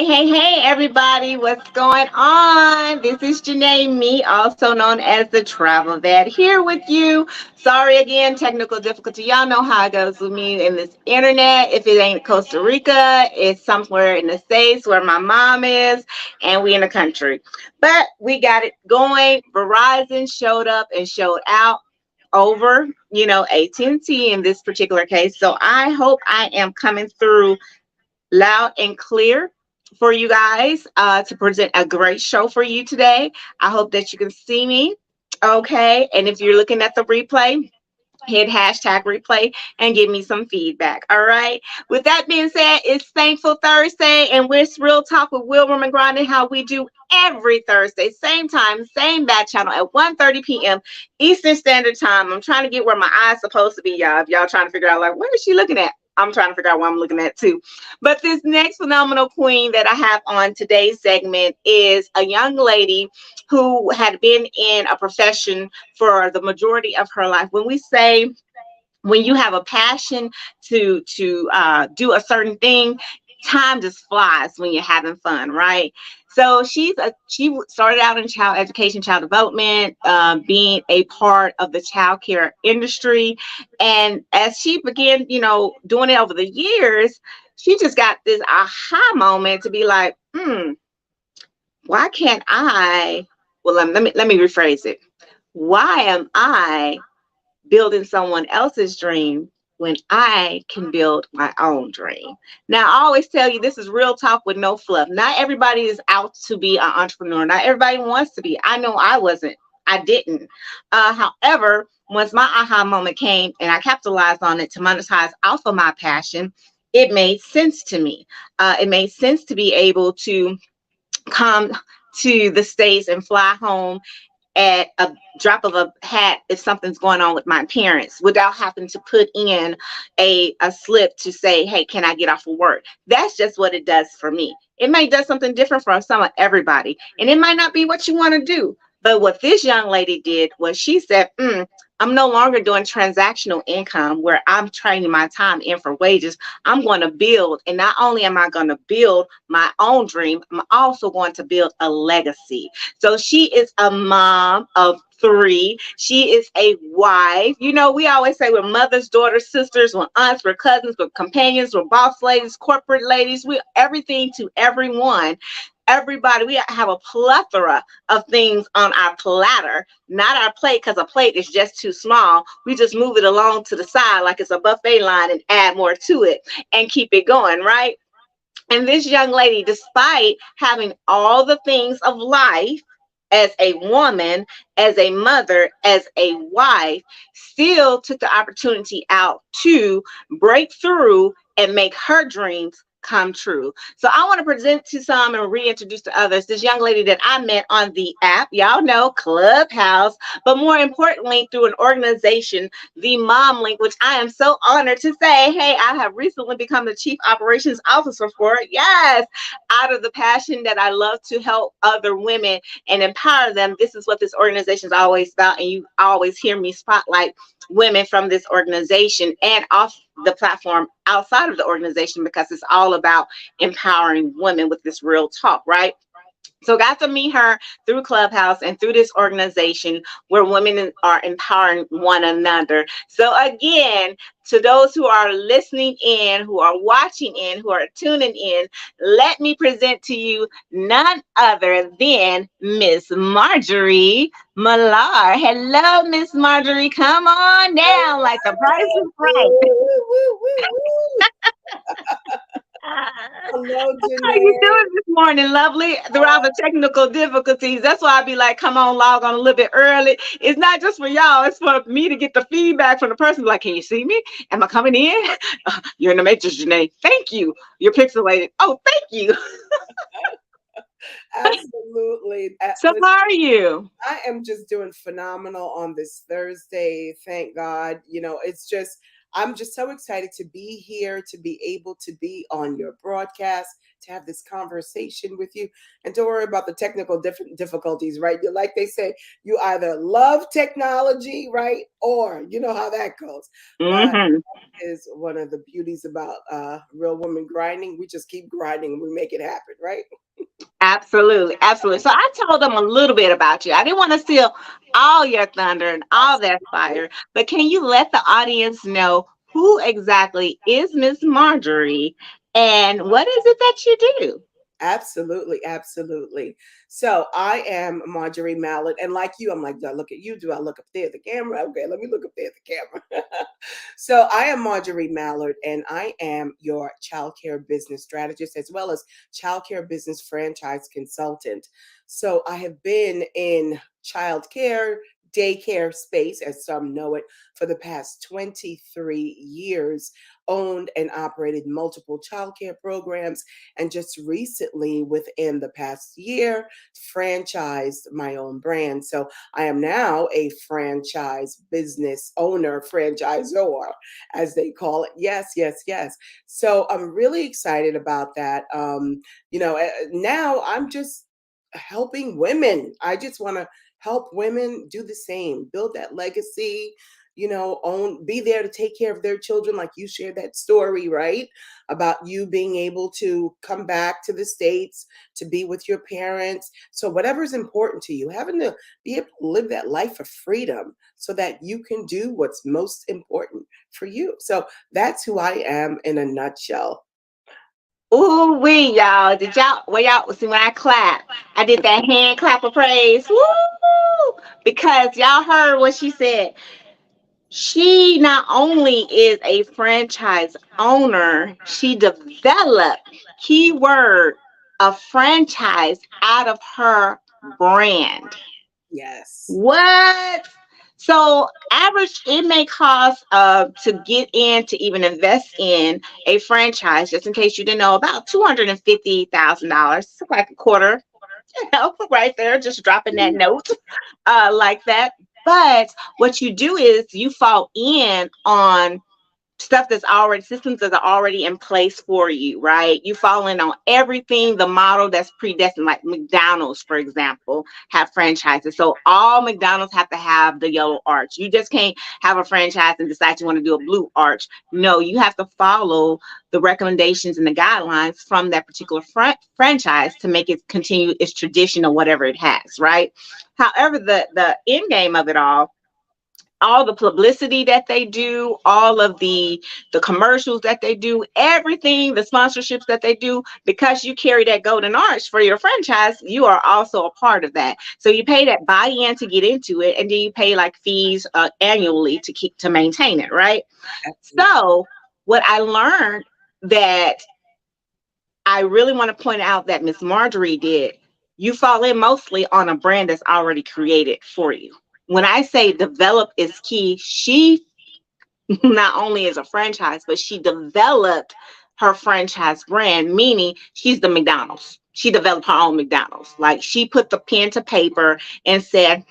Hey, everybody, what's going on? This is Janae, me, also known as the Travel Vet, here with you. Sorry again, technical difficulty. Y'all know how it goes with me in this internet. If it ain't Costa Rica, it's somewhere in the States where my mom is, and we in the country. But we got it going. Verizon showed up and showed out over, AT&T in this particular case. So I hope I am coming through loud and clear for you guys to present a great show for you today. I hope that you can see me. Okay. And if you're looking at the replay, hit hashtag replay and give me some feedback. All right. With that being said, it's Thankful Thursday and we're Real Talk with Will Roman Grinding, how we do every Thursday, same time, same bat channel at 1:30 p.m. Eastern Standard Time. I'm trying to get where my eyes supposed to be, y'all. If y'all trying to figure out like, where is she looking at? I'm trying to figure out what I'm looking at too. But this next phenomenal queen that I have on today's segment is a young lady who had been in a profession for the majority of her life. When we say when you have a passion to do a certain thing, time just flies when you're having fun, right? So she started out in child education, child development, being a part of the child care industry, and as she began, doing it over the years, she just got this aha moment to be like, why can't I? Well, let me rephrase it. Why am I building someone else's dream when I can build my own dream? Now, I always tell you this is real talk with no fluff. Not everybody is out to be an entrepreneur. Not everybody wants to be. I know I wasn't. I didn't. However, once my aha moment came and I capitalized on it to monetize off of my passion, it made sense to me. It made sense to be able to come to the States and fly home at a drop of a hat if something's going on with my parents without having to put in a slip to say, hey, can I get off of work? That's just what it does for me. It may do something different for everybody, and it might not be what you want to do. But what this young lady did was she said, I'm no longer doing transactional income where I'm trading my time in for wages. I'm going to build. And not only am I going to build my own dream, I'm also going to build a legacy. So she is a mom of three. She is a wife. We always say we're mothers, daughters, sisters, we're aunts, we're cousins, we're companions, we're boss ladies, corporate ladies, we're everything to everyone. Everybody, we have a plethora of things on our platter, not our plate, because a plate is just too small. We just move it along to the side like it's a buffet line and add more to it and keep it going, right? And this young lady, despite having all the things of life as a woman, as a mother, as a wife, still took the opportunity out to break through and make her dreams come true. So I want to present to some and reintroduce to others this young lady that I met on the app, y'all know, Clubhouse, but more importantly through an organization, the Mom Link, which I am so honored to say, hey, I have recently become the Chief Operations Officer for it. Yes, out of the passion that I love to help other women and empower them. This is what this organization is always about, and you always hear me spotlight women from this organization and off the platform outside of the organization, because it's all about empowering women with this real talk, right? So got to meet her through Clubhouse and through this organization where women are empowering one another. So again, to those who are listening in, who are watching in, who are tuning in, let me present to you none other than Miss Marjorie Millar. Hello, Miss Marjorie. Come on down like the price is right. Hello, How you Janae. doing this morning, lovely? Throughout the technical difficulties, that's why I be like, come on, log on a little bit early. It's not just for y'all; it's for me to get the feedback from the person. Like, can you see me? Am I coming in? You're in the matrix, Janae. Thank you. You're pixelated. Oh, thank you. Absolutely. So, Listen, how are you? I am just doing phenomenal on this Thursday. Thank God. It's just, I'm just so excited to be here, to be able to be on your broadcast, to have this conversation with you. And don't worry about the technical difficulties, right? You like they say, you either love technology, right? Or you know how that goes. But Hmm. is one of the beauties about real women grinding. We just keep grinding and we make it happen, right? Absolutely, absolutely. So I told them a little bit about you. I didn't want to steal all your thunder and all that fire, but can you let the audience know who exactly is Miss Marjorie and what is it that you do? Absolutely, absolutely. So I am Marjorie Mallard, and like you, I'm like, do I look at you? Do I look up there at the camera? Okay, let me look up there at the camera. So I am Marjorie Mallard, and I am your childcare business strategist as well as childcare business franchise consultant. So I have been in childcare, daycare space, as some know it, for the past 23 years, owned and operated multiple childcare programs, and just recently, within the past year, franchised my own brand. So I am now a franchise business owner, franchisor, as they call it. Yes, yes, yes. So I'm really excited about that. Now I'm just helping women. I just want to help women do the same, build that legacy, own, be there to take care of their children, like you shared that story, right? About you being able to come back to the States to be with your parents. So whatever's important to you, having to be able to live that life of freedom so that you can do what's most important for you. So that's who I am in a nutshell. Ooh wee, y'all. Did y'all well y'all see when I clap? I did that hand clap of praise. Woo! Because y'all heard what she said. She not only is a franchise owner, she developed, keyword, a franchise out of her brand. Yes. What? So average, it may cost to get in to even invest in a franchise. Just in case you didn't know, about $250,000, like a quarter, right there, just dropping that note, like that. But what you do is you fall in on stuff that's already, systems that are already in place for you, right? You fall in on everything, the model that's predestined, like McDonald's, for example, have franchises. So all McDonald's have to have the yellow arch. You just can't have a franchise and decide you want to do a blue arch. No, you have to follow the recommendations and the guidelines from that particular franchise to make it continue its tradition or whatever it has, right? However, the end game of it all the publicity that they do, all of the commercials that they do, everything, the sponsorships that they do, because you carry that golden arch for your franchise, you are also a part of that. So you pay that buy-in to get into it, and then you pay like fees annually to keep to maintain it, right? So what I learned that I really want to point out that Miss Marjorie did, you fall in mostly on a brand that's already created for you. When I say develop is key, she not only is a franchise, but she developed her franchise brand, meaning she's the McDonald's. She developed her own McDonald's. Like she put the pen to paper and said,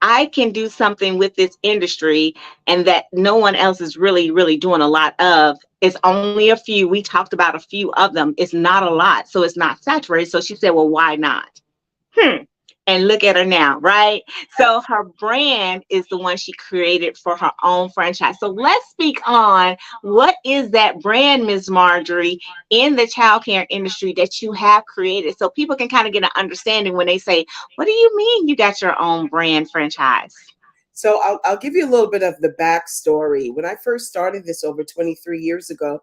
I can do something with this industry and that no one else is really, really doing a lot of. It's only a few. We talked about a few of them. It's not a lot. So it's not saturated. So she said, well, why not? Hmm. And look at her now, right? So her brand is the one she created for her own franchise. So let's speak on what is that brand, Ms. Marjorie, in the childcare industry that you have created so people can kind of get an understanding when they say, what do you mean you got your own brand franchise? So I'll give you a little bit of the backstory. When I first started this over 23 years ago,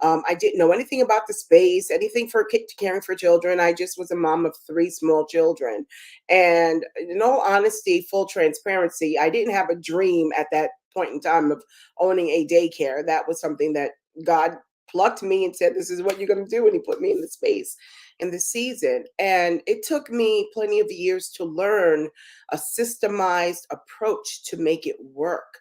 I didn't know anything about the space, anything for caring for children. I just was a mom of three small children. And in all honesty, full transparency, I didn't have a dream at that point in time of owning a daycare. That was something that God plucked me and said, this is what you're going to do. And he put me in the space in the season. And it took me plenty of years to learn a systemized approach to make it work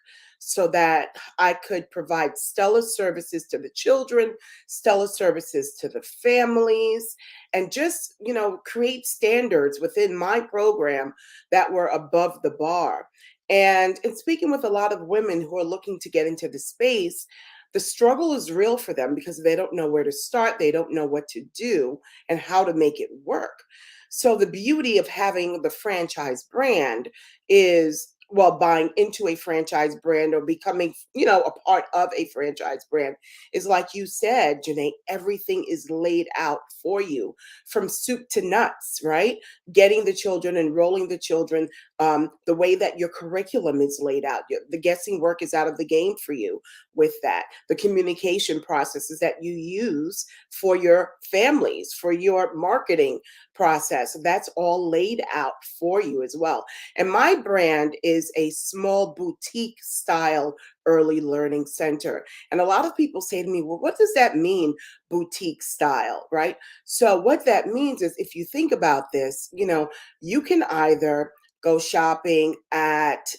so that I could provide stellar services to the children, stellar services to the families, and just, create standards within my program that were above the bar. And in speaking with a lot of women who are looking to get into the space, the struggle is real for them because they don't know where to start, they don't know what to do and how to make it work. So the beauty of having the franchise brand is, well, buying into a franchise brand or becoming, a part of a franchise brand is, like you said, Janae, everything is laid out for you from soup to nuts, right? Getting the children, enrolling the children, the way that your curriculum is laid out. The guessing work is out of the game for you with that. The communication processes that you use for your families, for your marketing process, that's all laid out for you as well. And my brand is a small boutique style early learning center. And a lot of people say to me, well, what does that mean, boutique style, right? So what that means is, if you think about this, you can either go shopping at,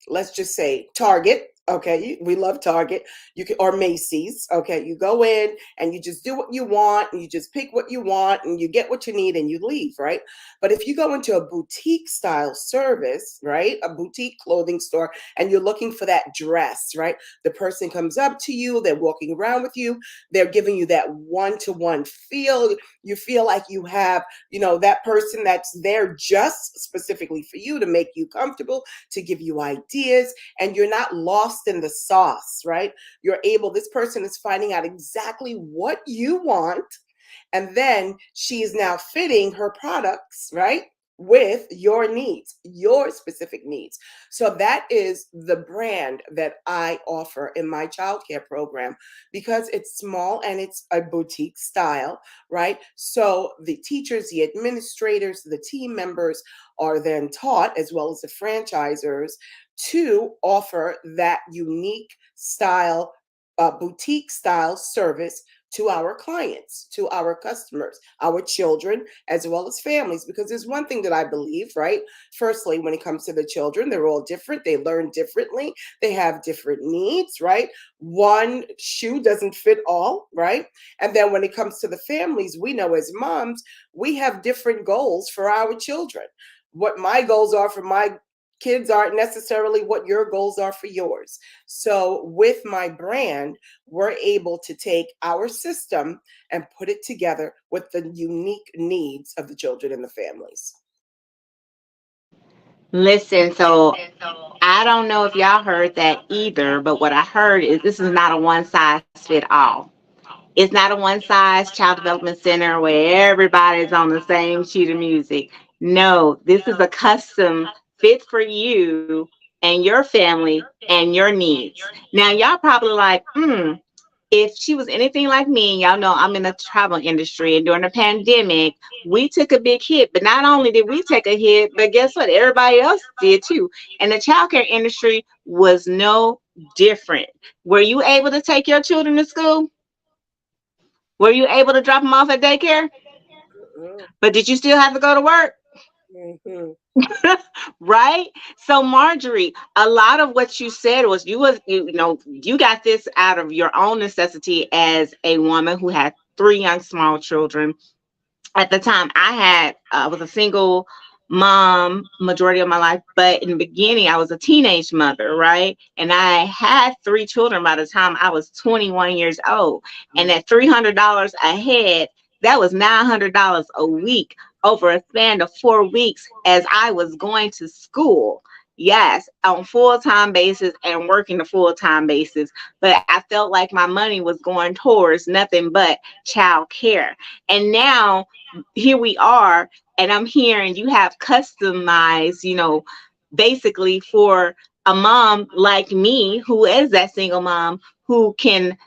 let's just say, Target. Okay, we love Target. You can, or Macy's. Okay, you go in and you just do what you want, and you just pick what you want, and you get what you need, and you leave, right? But if you go into a boutique style service, right, a boutique clothing store, and you're looking for that dress, right? The person comes up to you, they're walking around with you, they're giving you that one-to-one feel. You feel like you have, that person that's there just specifically for you to make you comfortable, to give you ideas, and you're not lost in the sauce, right? This person is finding out exactly what you want, and then she is now fitting her products, right, with your needs, your specific needs. So that is the brand that I offer in my childcare program, because it's small and it's a boutique style, right? So the teachers, the administrators, the team members are then taught, as well as the franchisors, to offer that unique style, boutique style service to our clients, to our customers, our children, as well as families. Because there's one thing that I believe, right? Firstly, when it comes to the children, they're all different. They learn differently. They have different needs, right? One shoe doesn't fit all, right? And then when it comes to the families, we know as moms, we have different goals for our children. What my goals are for my kids aren't necessarily what your goals are for yours. So with my brand, we're able to take our system and put it together with the unique needs of the children and the families. Listen, so I don't know if y'all heard that either, but what I heard is this is not a one size fit all. It's not a one size child development center where everybody's on the same sheet of music. No, this is a custom fit for you and your family and your needs. Now, y'all probably like, if she was anything like me, y'all know I'm in the travel industry, and during the pandemic, we took a big hit. But not only did we take a hit, but guess what? Everybody else did too. And the childcare industry was no different. Were you able to take your children to school? Were you able to drop them off at daycare? But did you still have to go to work? Mm-hmm. Right? So Marjorie, a lot of what you said was you got this out of your own necessity as a woman who had three young small children. At the time I was a single mom majority of my life, but in the beginning I was a teenage mother, right? And I had three children by the time I was 21 years old. And at $300 a head, that was $900 a week over a span of 4 weeks as I was going to school. Yes, on full-time basis and working a full-time basis. But I felt like my money was going towards nothing but child care. And now here we are, and I'm hearing you have customized, basically for a mom like me, who is that single mom who can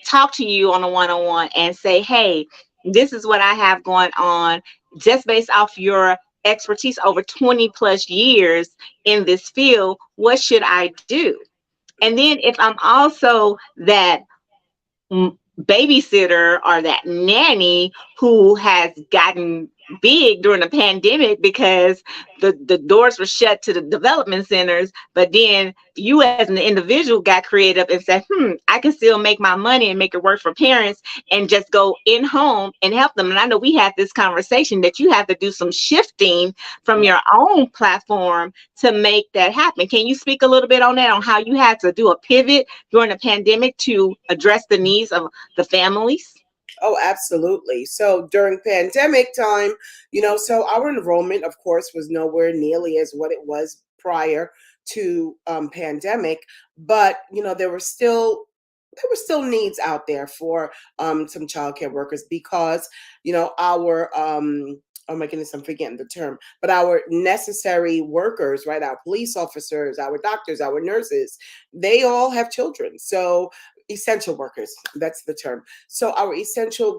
talk to you on a one-on-one and say, hey, this is what I have going on, just based off your expertise over 20 plus years in this field. What should I do? And then if I'm also that babysitter or that nanny who has gotten big during the pandemic because the doors were shut to the development centers. But then you as an individual got creative and said, I can still make my money and make it work for parents and just go in home and help them. And I know we had this conversation that you have to do some shifting from your own platform to make that happen. Can you speak a little bit on that, on how you had to do a pivot during the pandemic to address the needs of the families? Oh, absolutely. So during pandemic time, so our enrollment, of course, was nowhere nearly as what it was prior to pandemic, but there were still needs out there for some childcare workers because our oh my goodness, I'm forgetting the term, but our necessary workers, right? Our police officers, our doctors, our nurses, they all have children. So essential workers, that's the term. So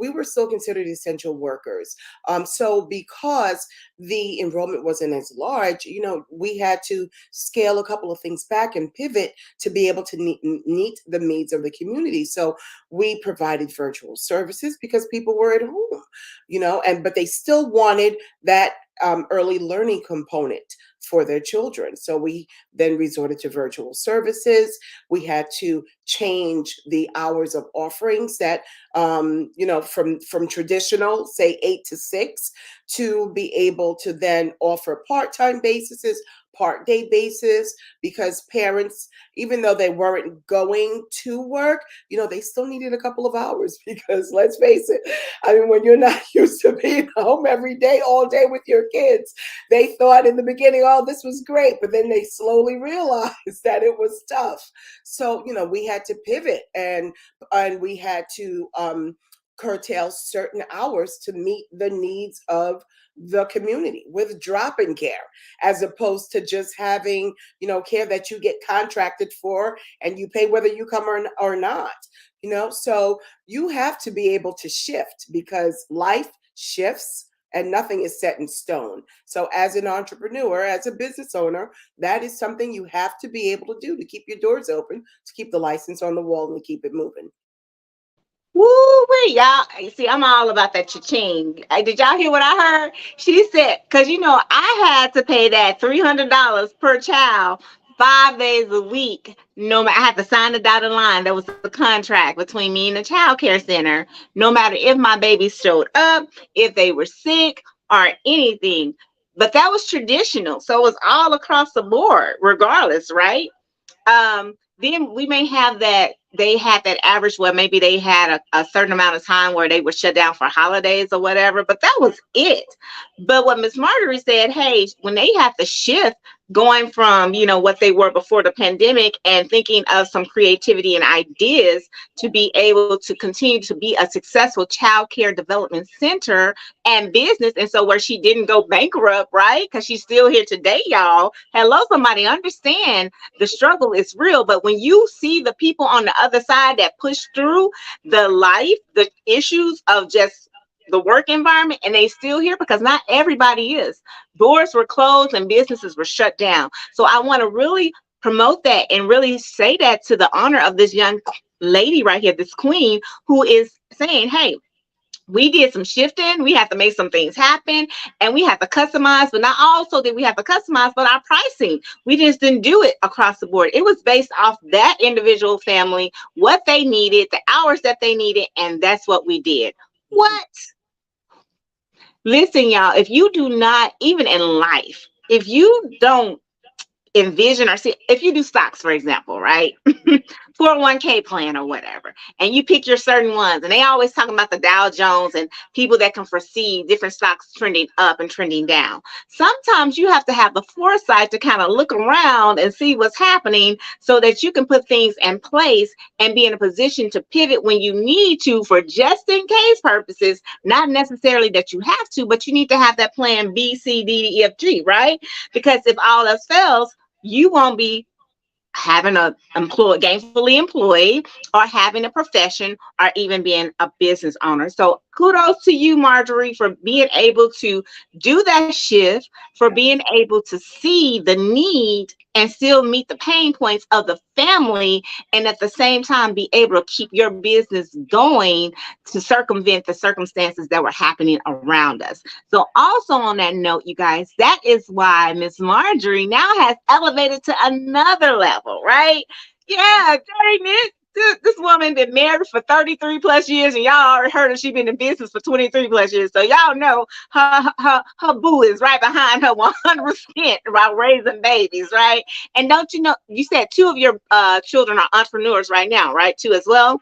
we were still considered essential workers. So because the enrollment wasn't as large, we had to scale a couple of things back and pivot to be able to meet the needs of the community. So we provided virtual services because people were at home, but they still wanted that early learning component for their children. So we then resorted to virtual services. We had to change the hours of offerings that, from traditional, say 8 to 6, to be able to then offer part-time basis, part-day basis, because parents, even though they weren't going to work, they still needed a couple of hours because let's face it, I mean, when you're not used to being home every day, all day with your kids, they thought in the beginning, oh, this was great, but then they slowly realized that it was tough. So, we had to pivot and we had to curtail certain hours to meet the needs of the community with drop-in care, as opposed to just having, care that you get contracted for and you pay whether you come or not, so you have to be able to shift because life shifts and nothing is set in stone. So as an entrepreneur, as a business owner, that is something you have to be able to do to keep your doors open, to keep the license on the wall and to keep it moving. Woo wee, y'all. See, I'm all about that cha-ching. Did y'all hear what I heard? She said, because I had to pay that $300 per child 5 days a week. No matter, I had to sign the dotted line. That was the contract between me and the child care center. No matter if my baby showed up, if they were sick, or anything. But that was traditional. So it was all across the board, regardless, right? Then we may have that they had that average where maybe they had a certain amount of time where they were shut down for holidays or whatever, but that was it. But what Miss Marjorie said, hey, when they have to shift going from, what they were before the pandemic and thinking of some creativity and ideas to be able to continue to be a successful child care development center and business. And so where she didn't go bankrupt, right? Because she's still here today, y'all. Hello, somebody understand the struggle is real. But when you see the people on the other side that push through the issues of just the work environment, and they still here because not everybody is. Doors were closed and businesses were shut down. So I want to really promote that and really say that to the honor of this young lady right here, this queen, who is saying, hey, we did some shifting. We have to make some things happen and we have to customize, but not also did we have to customize, but our pricing, we just didn't do it across the board. It was based off that individual family, what they needed, the hours that they needed. And that's what we did. What? Listen, y'all, if you do not, even in life, if you don't envision or see, if you do stocks, for example, right? 401k plan or whatever, and you pick your certain ones, and they always talking about the Dow Jones and people that can foresee different stocks trending up and trending down. Sometimes you have to have the foresight to kind of look around and see what's happening so that you can put things in place and be in a position to pivot when you need to for just in case purposes, not necessarily that you have to, but you need to have that plan B, C, D, E, F, G, right? Because if all else fails, you won't be having a gainfully employed or having a profession or even being a business owner. So kudos to you, Marjorie, for being able to do that shift, for being able to see the need and still meet the pain points of the family, and at the same time be able to keep your business going to circumvent the circumstances that were happening around us. So also on that note, you guys, that is why Miss Marjorie now has elevated to another level, right? Yeah, dang it. This woman been married for 33 plus years, and y'all already heard her. She been in business for 23 plus years. So y'all know her boo is right behind her 100% about raising babies, right? And don't you know, you said two of your children are entrepreneurs right now, right? Two as well.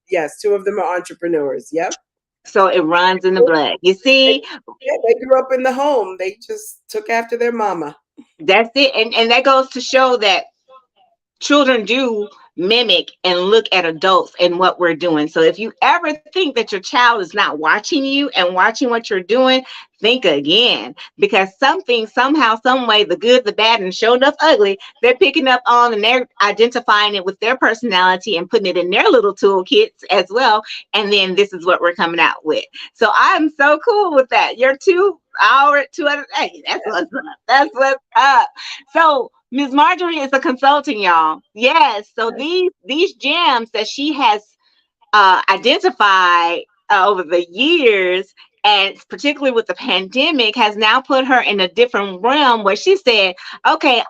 Yes, two of them are entrepreneurs. Yep. So it runs in the blood. You They, see, yeah, they grew up in the home. They just took after their mama. that's it. And that goes to show that children do mimic and look at adults and what we're doing. So if you ever think that your child is not watching you and watching what you're doing, think again, because something, somehow, some way, the good, the bad, and sure enough ugly, they're picking up on, and they're identifying it with their personality and putting it in their little toolkits as well. And then this is what we're coming out with. So I'm so cool with that. You're two other. Hey, that's what's up. That's what's up. So Ms. Marjorie is a consultant, y'all. Yes. So these gems that she has identified over the years, and particularly with the pandemic, has now put her in a different realm where she said, "Okay,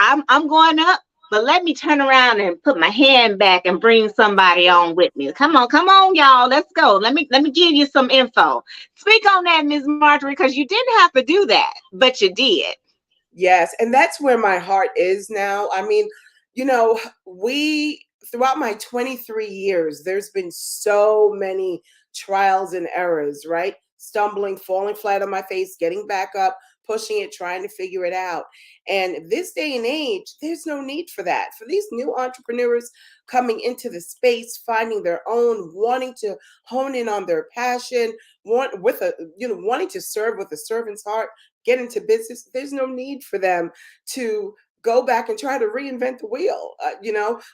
I'm going up, but let me turn around and put my hand back and bring somebody on with me. Come on, y'all. Let's go. Let me give you some info." Speak on that, Ms. Marjorie, because you didn't have to do that, but you did. Yes, and that's where my heart is now. I mean, we throughout my 23 years, there's been so many trials and errors, right? Stumbling, falling flat on my face, getting back up, pushing it, trying to figure it out. And this day and age, there's no need for that. For these new entrepreneurs coming into the space, finding their own, wanting to hone in on their passion, wanting to serve with a servant's heart, get into business, there's no need for them to go back and try to reinvent the wheel.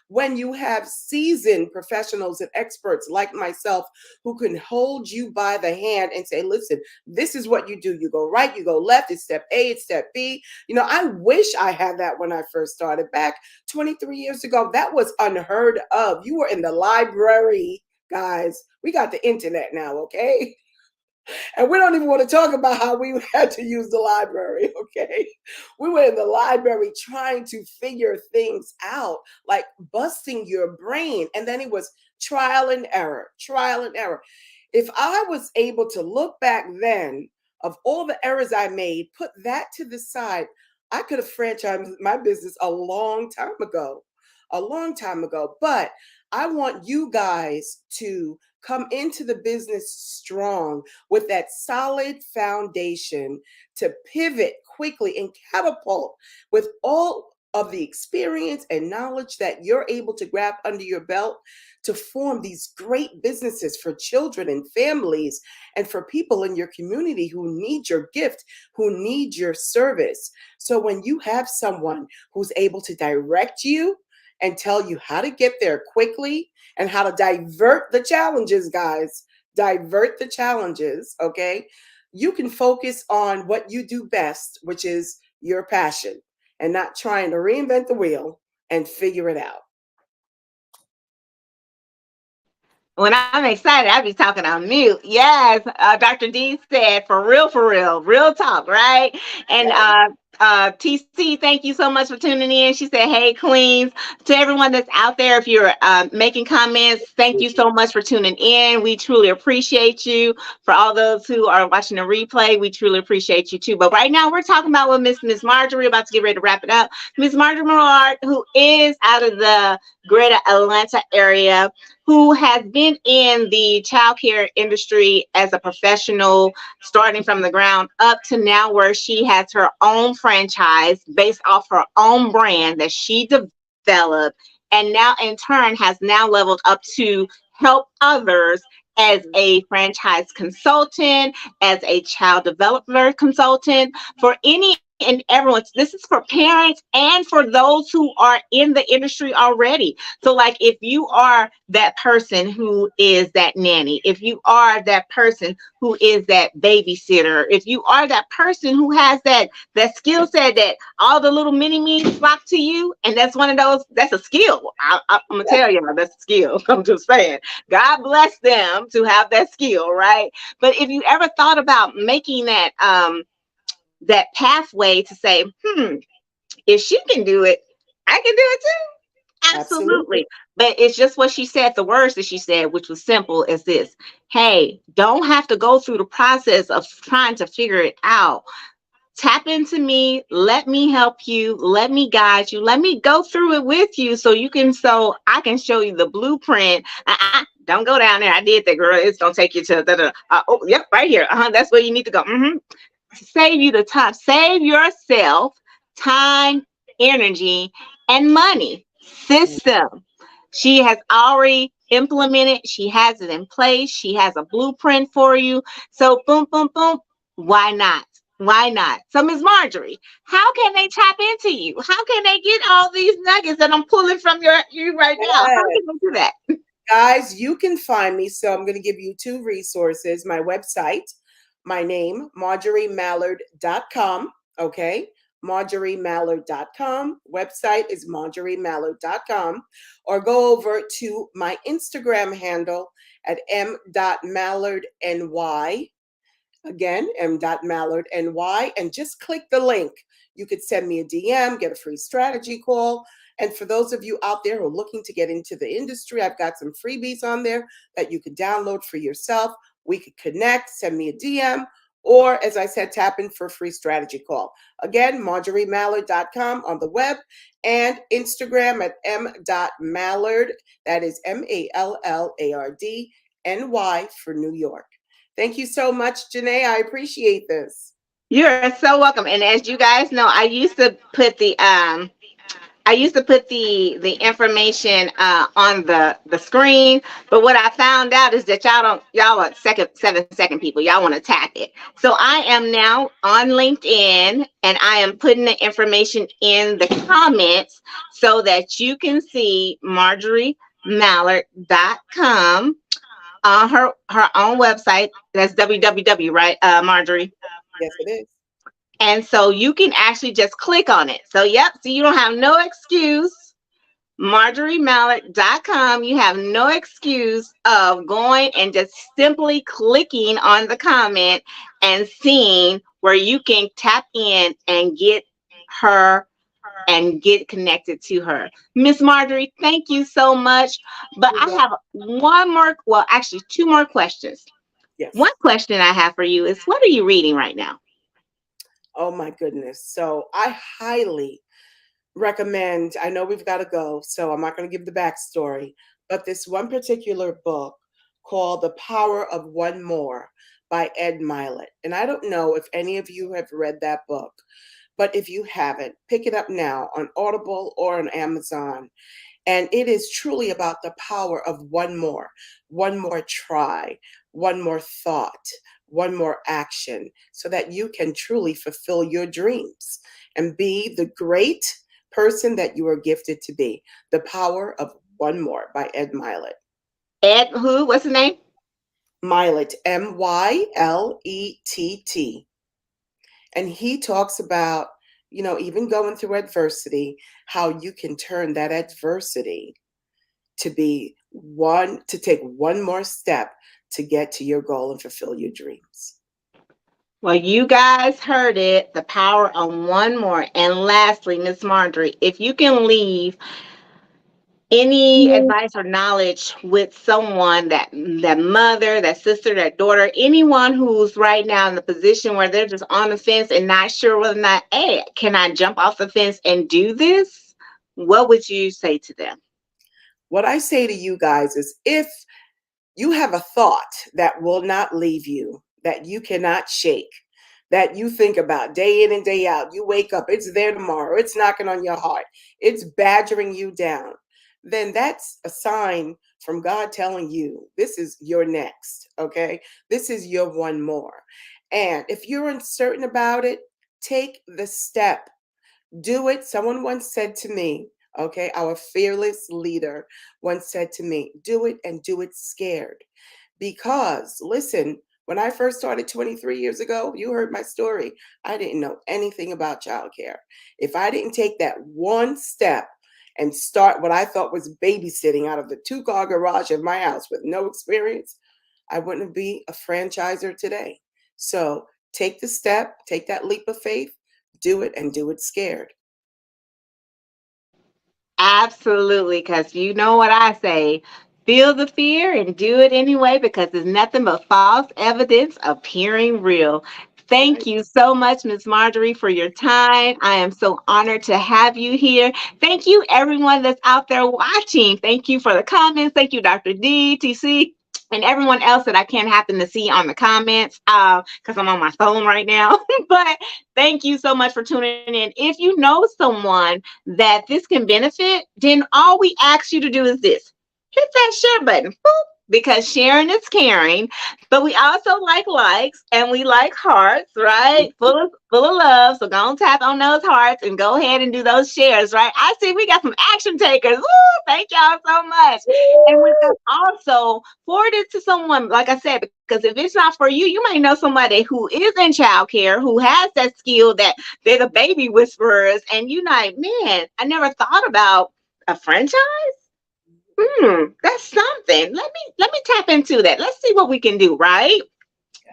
When you have seasoned professionals and experts like myself who can hold you by the hand and say, listen, this is what you do. You go right, you go left, it's step A, it's step B. I wish I had that when I first started back 23 years ago. That was unheard of. You were in the library, guys. We got the internet now, okay? And we don't even want to talk about how we had to use the library, okay? We were in the library trying to figure things out, like busting your brain. And then it was trial and error, trial and error. If I was able to look back then of all the errors I made, put that to the side, I could have franchised my business a long time ago, a long time ago. But I want you guys to come into the business strong with that solid foundation to pivot quickly and catapult with all of the experience and knowledge that you're able to grab under your belt to form these great businesses for children and families and for people in your community who need your gift, who need your service. So when you have someone who's able to direct you and tell you how to get there quickly and how to divert the challenges, guys, divert the challenges, okay? You can focus on what you do best, which is your passion, and not trying to reinvent the wheel and figure it out. When I'm excited, I be talking on mute. Yes, Dr. D said, for real talk, right? And TC, thank you so much for tuning in. She said, hey, Queens. To everyone that's out there, if you're making comments, thank you so much for tuning in. We truly appreciate you. For all those who are watching the replay, we truly appreciate you too. But right now, we're talking about with Miss Marjorie, about to get ready to wrap it up. Miss Marjorie Millard, who is out of the greater Atlanta area, who has been in the childcare industry as a professional, starting from the ground up to now, where she has her own franchise based off her own brand that she developed, and now in turn has now leveled up to help others as a franchise consultant, as a child developer consultant, for any and everyone, this is for parents and for those who are in the industry already. So like if you are that person who is that nanny, if you are that person who is that babysitter, if you are that person who has that skill set that all the little mini me's flock to you, and that's one of those, that's a skill. I'm gonna tell you, that's a skill. I'm just saying, God bless them to have that skill, right? But if you ever thought about making that pathway to say, if she can do it, I can do it too. Absolutely. Absolutely. But it's just what she said, the words that she said, which was simple as this: hey, don't have to go through the process of trying to figure it out. Tap into me, let me help you, let me guide you, let me go through it with you so I can show you the blueprint. Don't go down there. I did that, girl. It's gonna take you to oh, yep, right here. That's where you need to go. Save you the time, save yourself time, energy, and money. System. She has already implemented, she has it in place, she has a blueprint for you. So boom, boom, boom. Why not? Why not? So Ms. Marjorie, how can they tap into you? How can they get all these nuggets that I'm pulling from you right now? How Yes. can they do that? Guys, you can find me. So I'm going to give you two resources: my website, my name, MarjorieMallard.com. Okay. MarjorieMallard.com. Website is MarjorieMallard.com. Or go over to my Instagram handle at m.mallardny. Again, m.mallardny, and just click the link. You could send me a DM, get a free strategy call. And for those of you out there who are looking to get into the industry, I've got some freebies on there that you could download for yourself. We could connect, send me a DM, or as I said, tap in for a free strategy call. Again, MarjorieMallard.com on the web, and Instagram at m.mallard. That is MALLARDNY for New York. Thank you so much, Janae. I appreciate this. You're so welcome. And as you guys know, I used to put the information on the screen, but what I found out is that y'all are 7 second people. Y'all want to tap it. So I am now on LinkedIn, and I am putting the information in the comments so that you can see MarjorieMallard.com on her own website. That's www, right, Marjorie? Yes, it is. And so you can actually just click on it. So, yep, so you don't have no excuse. MarjorieMallard.com. You have no excuse of going and just simply clicking on the comment and seeing where you can tap in and get her and get connected to her. Miss Marjorie, thank you so much. But I have one more, well, actually, two more questions. Yes. One question I have for you is, what are you reading right now? Oh my goodness. So I highly recommend, I know we've got to go, so I'm not going to give the backstory, but this one particular book called The Power of One More by Ed Mylett. And I don't know if any of you have read that book, but if you haven't, pick it up now on Audible or on Amazon. And it is truly about the power of one more try, one more thought, one more action, so that you can truly fulfill your dreams and be the great person that you are gifted to be. The Power of One More by Ed Mylett. Ed who? What's his name? Mylett, Mylett. And he talks about, even going through adversity, how you can turn that adversity to take one more step to get to your goal and fulfill your dreams. Well, you guys heard it, the power of one more. And lastly, Miss Marjorie, if you can leave any advice or knowledge with someone, that mother, that sister, that daughter, anyone who's right now in the position where they're just on the fence and not sure whether or not, hey, can I jump off the fence and do this? What would you say to them? What I say to you guys is, if you have a thought that will not leave you, that you cannot shake, that you think about day in and day out, you wake up, it's there tomorrow, it's knocking on your heart, it's badgering you down, then that's a sign from God telling you this is your next, okay? This is your one more. And if you're uncertain about it, Take the step. Do it. Someone once said to me, okay, our fearless leader once said to me, do it and do it scared. Because, listen, when I first started 23 years ago, you heard my story. I didn't know anything about childcare. If I didn't take that one step and start what I thought was babysitting out of the two-car garage of my house with no experience, I wouldn't be a franchiser today. So take the step, take that leap of faith, do it and do it scared. Absolutely, because you know what I say. Feel the fear and do it anyway because it's nothing but false evidence appearing real. Right. Thank you so much, Miss Marjorie, for your time. I am so honored to have you here. Thank you, everyone that's out there watching. Thank you for the comments. Thank you, Dr. D, TC, and everyone else that I can't happen to see on the comments because I'm on my phone right now. But thank you so much for tuning in. If you know someone that this can benefit, then all we ask you to do is this: hit that share button. Boop, because sharing is caring. But we also like likes and we like hearts, right? Full of love. So go and tap on those hearts and go ahead and do those shares, right? I see we got some action takers. Woo, thank y'all so much. And with that, also forward it to someone, like I said, because if it's not for you, you might know somebody who is in childcare, who has that skill that they're the baby whisperers, and you like, man, I never thought about a franchise. That's something. Let me tap into that. Let's see what we can do, right?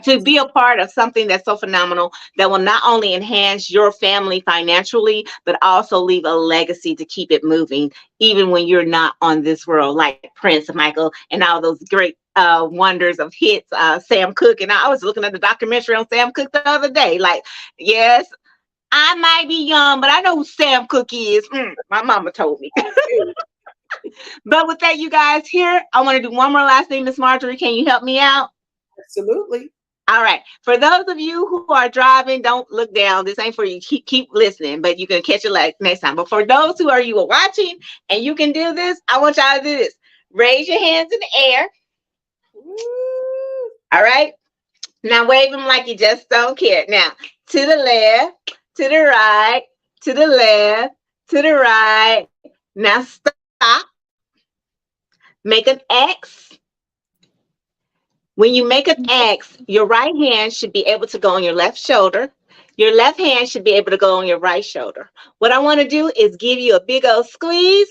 To be a part of something that's so phenomenal that will not only enhance your family financially, but also leave a legacy to keep it moving, even when you're not on this world, like Prince, Michael, and all those great wonders of hits, Sam Cooke. And I was looking at the documentary on Sam Cooke the other day. Like, yes, I might be young, but I know who Sam Cooke is. My mama told me. But with that, you guys, here, I want to do one more last thing. Miss Marjorie, can you help me out? Absolutely. All right. For those of you who are driving, don't look down. This ain't for you. Keep listening, but you can catch it like next time. But for those who are watching and you can do this, I want y'all to do this. Raise your hands in the air. Woo. All right. Now wave them like you just don't care. Now to the left, to the right, to the left, to the right. Now stop. Make an X. When you make an X, your right hand should be able to go on your left shoulder. Your left hand should be able to go on your right shoulder. What I want to do is give you a big old squeeze.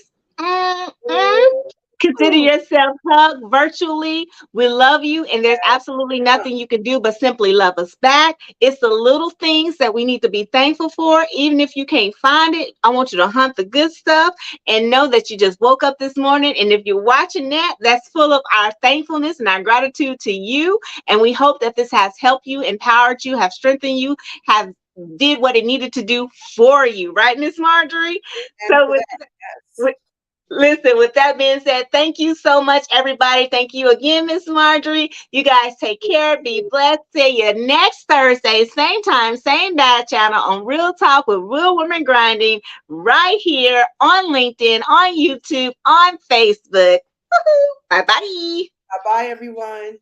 Consider yourself hugged virtually. We love you, and there's absolutely nothing you can do but simply love us back. It's the little things that we need to be thankful for. Even if you can't find it, I want you to hunt the good stuff and know that you just woke up this morning. And if you're watching that, that's full of our thankfulness and our gratitude to you. And we hope that this has helped you, empowered you, have strengthened you, have did what it needed to do for you. Right, Miss Marjorie? So listen, with that being said, thank you so much, everybody. Thank you again, Miss Marjorie. You guys take care. Be blessed. See you next Thursday, same time, same diet channel on Real Talk with Real Women Grinding, right here on LinkedIn, on YouTube, on Facebook. Bye-bye. Bye-bye, everyone.